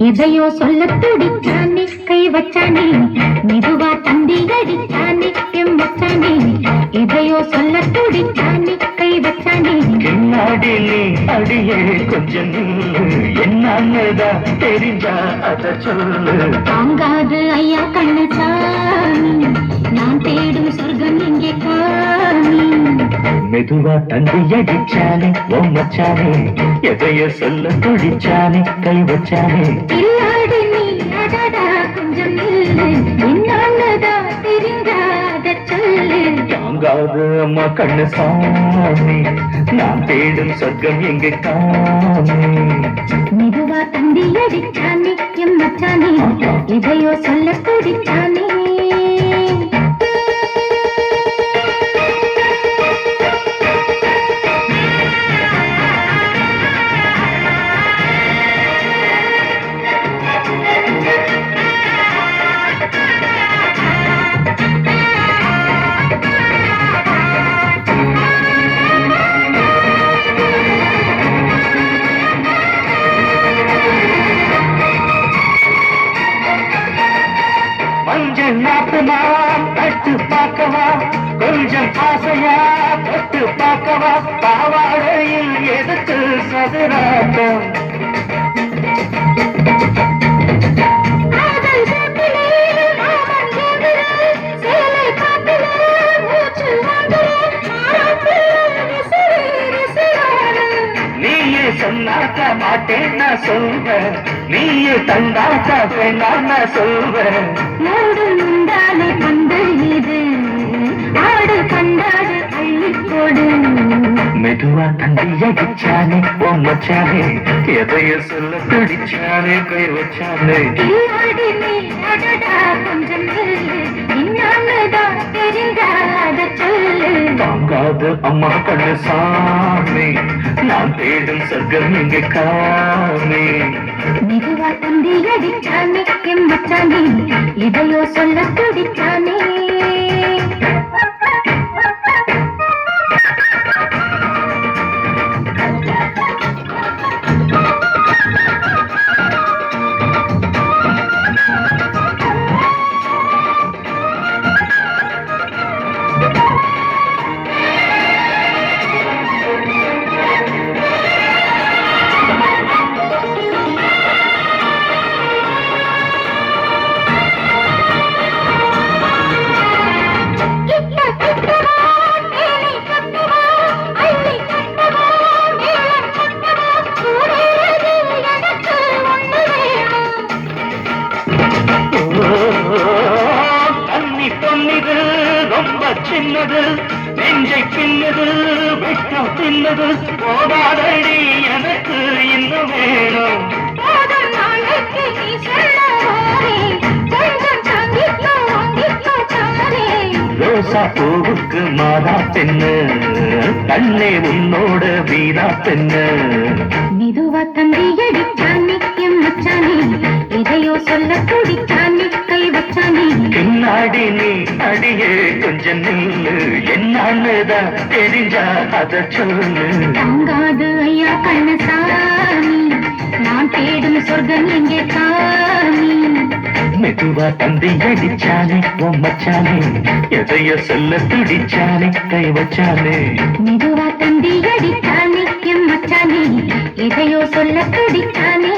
எதையோ சொல்ல துடிச்சானே கை வச்சானே மெதுவா தந்தி அடிச்சானே எம் வச்சானே எதையோ சொல்ல துடிச்சானே கை வச்சானே கின்னாடி நீ அடியே கொஞ்சம் என்னதான் தெரிஞ்சா அத சொல்லு தாங்காது ஐயா கண்ணசாமி நான் தேடும் சொர்க்கம் இங்கே காமி மெதுவா தந்தி அடிச்சானே ஓம் வச்சானே எதையோ சொல்ல துடிச்சானே கை வச்சானே இல்லாடி நீ அடடா கொஞ்சம் நில்லு என்னன்னதா தெரிஞ்சாத சொல்லு தாங்காது அம்மா கண்ணு சாமி நான் தேடும் சொர்க்கம் எங்க காமி மெதுவா தந்தி அடிச்சானே எம் மச்சானே எதையோ சொல்ல துடிச்சானே மஞ்சள் நாட்டுமா கட்டு பார்க்கவா கொஞ்சம் ஆசையா தொட்டு பார்க்கவா பாவாடையில் எதுக்கு சதுராட்டம் நீயே சொன்னாக்க மாட்டேன் நான் சொல்வேன் நீயே தந்தாக்க வேண்டாம் நான் சொல்வேன் மூடு முந்தானை பந்து இது ஆடு கண்டாடு அள்ளிக்கோடு மெதுவா தந்தி அடிச்சானே ஓம் வச்சானே எதைய சொல்ல துடிச்சானே கை வச்சானே இல்லாடி நீ அடடா கொஞ்சம் நில்லு என்னன்னுதான் தெரிஞ்சாத சொல்லு தாங்காது அம்மா கண்ணு சாமி நான் தேடும் சொர்க்கம் இங்க காமி மெதுவா தந்தி அடிச்சானே எம் மச்சானே எதையோ சொல்ல துடிச்சானே தண்ணி பொன்னிது ரொம்ப சின்னது நெஞ்சை பின்னது வெட்டம் தின்னது போதாதடி எனக்கு இன்னும் வேணும் ரோசா பூவுக்கு மாதா பெண்ணு கண்ணே உன்னோட வீரா பெண்ணு மெதுவா தந்தி அடிச்சானே எம் மச்சானே எதையோ சொல்ல துடிச்சானே கை வச்சானே பின்னாடி நீ அடியே கொஞ்சம் நில்லு என்னன்னுதான் தெரிஞ்சா அத சொல்லு தாங்காது ஐயா கண்ணசாமி நான் தேடும் சொர்க்கம் எங்கே காமி மெதுவா தந்தி அடிச்சானே உன் மச்சானே எதைய சொல்ல துடிச்சானே கை வச்சானே மெதுவா தந்தி அடிச்சானே எம் மச்சானே எதையோ சொல்ல துடிச்சானே